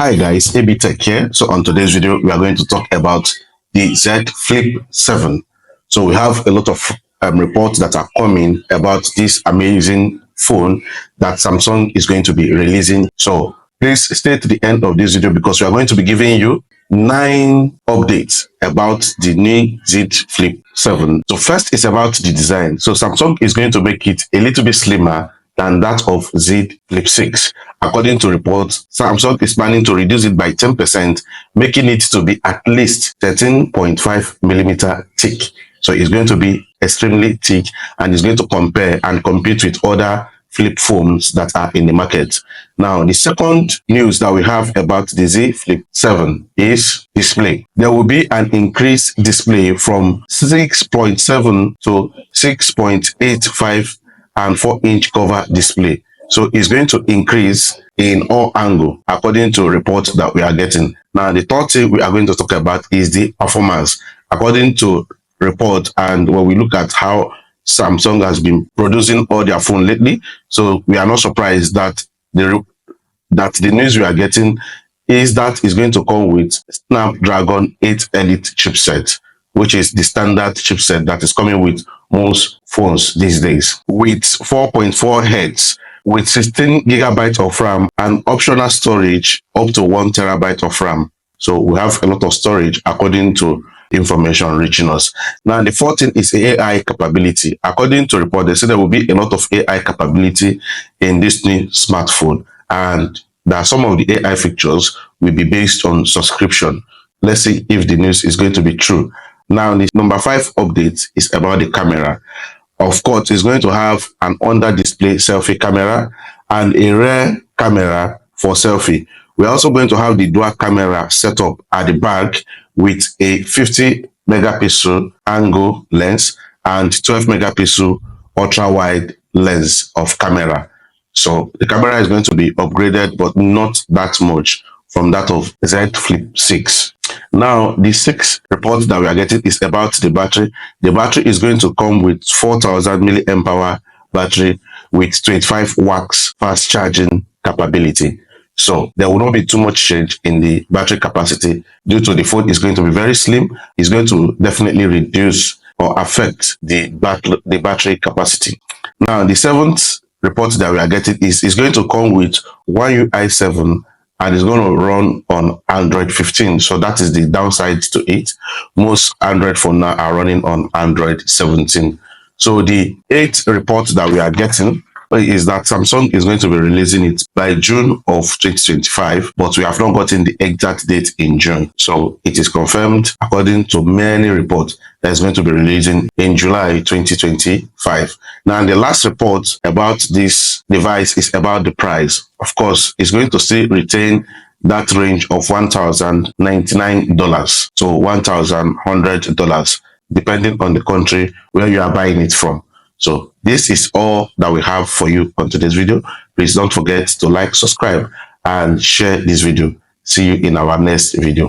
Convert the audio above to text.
Hi guys, AB Tech here. So on today's video, we are going to talk about the Z Flip 7. So we have a lot of reports that are coming about this amazing phone that Samsung is going to be releasing. So please stay to the end of this video because we are going to be giving you 9 updates about the new Z Flip 7. So first is about the design. So Samsung is going to make it a little bit slimmer than that of Z Flip 6. According to reports, Samsung is planning to reduce it by 10%, making it to be at least 13.5mm thick. So it's going to be extremely thick and it's going to compare and compete with other flip phones that are in the market. Now, the second news that we have about the Z Flip 7 is display. There will be an increased display from 6.7 to 6.85 and 4-inch cover display. So it's going to increase in all angles according to reports that we are getting. Now, the third thing we are going to talk about is the performance. According to reports and when we look at how Samsung has been producing all their phone lately, so we are not surprised that the news we are getting is that it's going to come with Snapdragon 8 Elite chipset, which is the standard chipset that is coming with most phones these days, with 4.4 Hz, with 16 gigabytes of RAM and optional storage up to 1 terabyte of RAM. So we have a lot of storage according to information reaching us. Now, the fourth thing is AI capability. According to report, they say there will be a lot of AI capability in this new smartphone, and that some of the AI features will be based on subscription. Let's see if the news is going to be true. Now, the number 5 update is about the camera. Of course, it's going to have an under-display selfie camera and a rear camera for selfie. We're also going to have the dual camera setup at the back with a 50 megapixel angle lens and 12 megapixel ultra-wide lens of camera. So the camera is going to be upgraded, but not that much from that of Z Flip 6. Now, the 6th report that we are getting is about the battery. The battery is going to come with 4000 milliamp hour battery with 25 watts fast charging capability. So there will not be too much change in the battery capacity due to the phone is going to be very slim. It's going to definitely reduce or affect the battery capacity. Now, the 7th report that we are getting is going to come with One UI 7 and it's going to run on Android 15. So that is the downside to it. Most Android phones now are running on Android 17. So the 8th report that we are getting is that Samsung is going to be releasing it by June of 2025, but we have not gotten the exact date in June. So it is confirmed, according to many reports, that it's going to be releasing in July 2025. Now, the last report about this device is about the price. Of course, it's going to still retain that range of $1,099 to $1,100, depending on the country where you are buying it from. So this is all that we have for you on today's video. Please don't forget to like, subscribe, and share this video. See you in our next video.